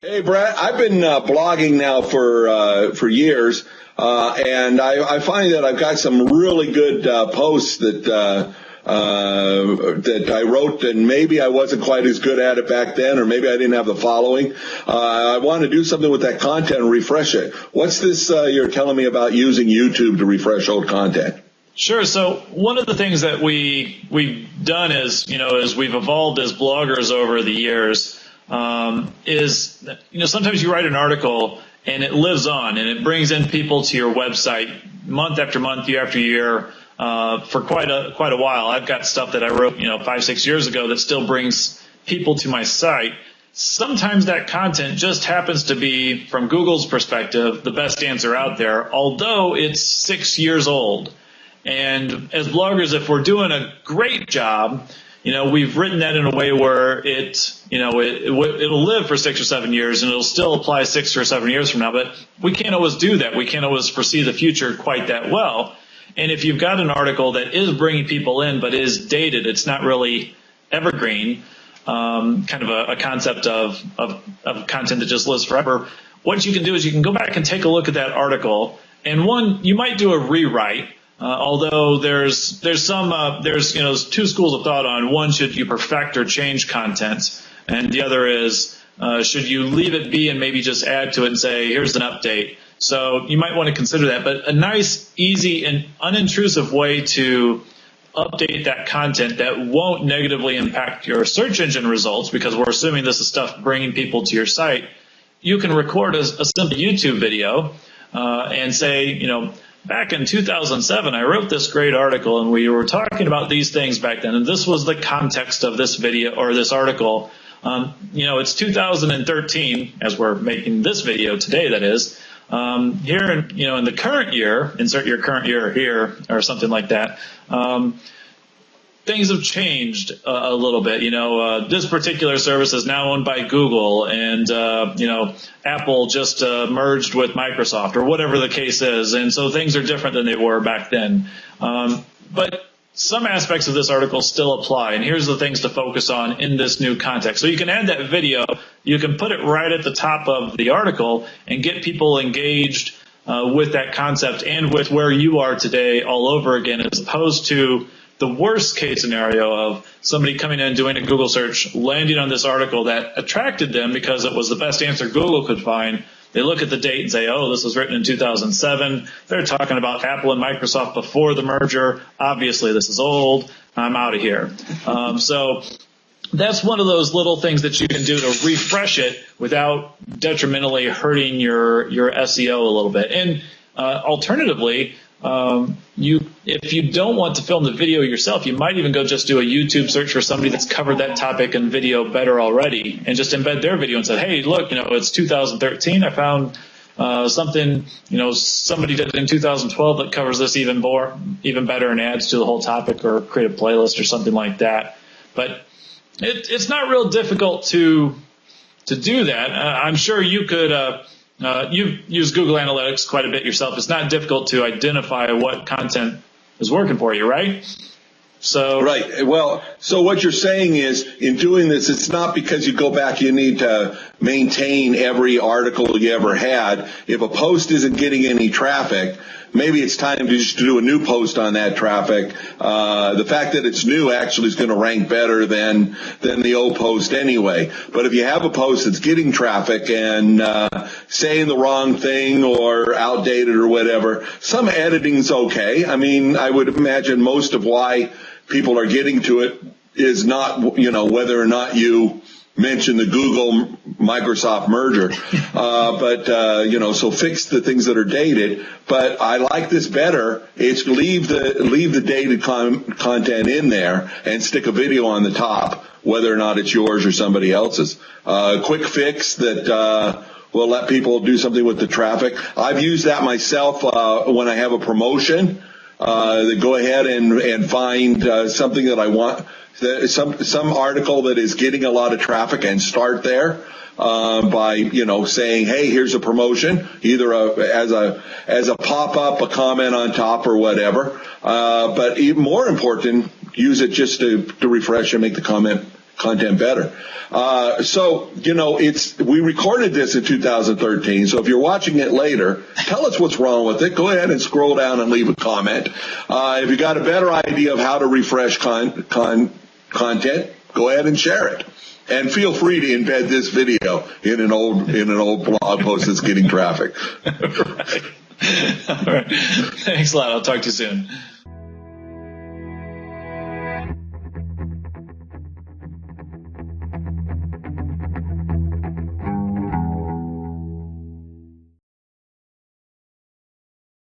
Hey, Brett, I've been blogging now for years, and I find that I've got some really good posts that I wrote, and maybe I wasn't quite as good at it back then, or maybe I didn't have the following. I want to do something with that content and refresh it. What's this you're telling me about using YouTube to refresh old content? Sure. So one of the things that we've done is we've evolved as bloggers over the years. Sometimes you write an article and it lives on and it brings in people to your website month after month, year after year, for quite a while. I've got stuff that I wrote, 5-6 years ago that still brings people to my site. Sometimes that content just happens to be, from Google's perspective, the best answer out there, although it's 6 years old. And as bloggers, if we're doing a great job, we've written that in a way where it'll live for 6 or 7 years and it'll still apply 6 or 7 years from now. But we can't always do that. We can't always foresee the future quite that well. And if you've got an article that is bringing people in but is dated, it's not really evergreen, kind of a concept of content that just lives forever. What you can do is you can go back and take a look at that article, and you might do a rewrite. Although there's two schools of thought on one, should you perfect or change content, and the other is should you leave it be and maybe just add to it and say here's an update. So you might want to consider that, but a nice, easy, and unintrusive way to update that content that won't negatively impact your search engine results, because we're assuming this is stuff bringing people to your site. You can record a simple YouTube video and say, back in 2007, I wrote this great article, and we were talking about these things back then, and this was the context of this video or this article. It's 2013, as we're making this video today, that is. Here in the current year, insert your current year here or something like that. Things have changed a little bit. This particular service is now owned by Google, and Apple just merged with Microsoft, or whatever the case is, and so things are different than they were back then. But some aspects of this article still apply, and here's the things to focus on in this new context. So you can add that video, you can put it right at the top of the article and get people engaged with that concept and with where you are today all over again, as opposed to the worst case scenario of somebody coming in, doing a Google search, landing on this article that attracted them because it was the best answer Google could find. They look at the date and say, oh, this was written in 2007. They're talking about Apple and Microsoft before the merger. Obviously, this is old. I'm out of here. So that's one of those little things that you can do to refresh it without detrimentally hurting your SEO a little bit. And alternatively, if you don't want to film the video yourself, you might even go just do a YouTube search for somebody that's covered that topic and video better already, and just embed their video and say, hey, look, it's 2013. I found something, somebody did it in 2012 that covers this even better and adds to the whole topic, or create a playlist or something like that. But it's not real difficult to do that. I'm sure you could. You've used Google Analytics quite a bit yourself. It's not difficult to identify what content is working for you, right? Right. Well, so what you're saying is, in doing this, it's not because you go back, you need to maintain every article you ever had. If a post isn't getting any traffic, maybe it's time to just do a new post on that traffic. The fact that it's new actually is going to rank better than the old post anyway. But if you have a post that's getting traffic and saying the wrong thing or outdated or whatever, some editing's okay. I mean, I would imagine most of why people are getting to it is not, whether or not you mention the Google Microsoft merger, so fix the things that are dated. But I like this better. It's leave the dated content in there and stick a video on the top, whether or not it's yours or somebody else's. Quick fix that will let people do something with the traffic. I've used that myself when I have a promotion. Go ahead and find something that I want. Some article that is getting a lot of traffic, and start there by saying, hey, here's a promotion, either as a pop-up, a comment on top, or whatever. But even more important, use it just to refresh and make the content better. So, we recorded this in 2013. So if you're watching it later, tell us what's wrong with it. Go ahead and scroll down and leave a comment. If you got a better idea of how to refresh content, go ahead and share it. And feel free to embed this video in an old blog post that's getting traffic. Right. All right. Thanks a lot. I'll talk to you soon.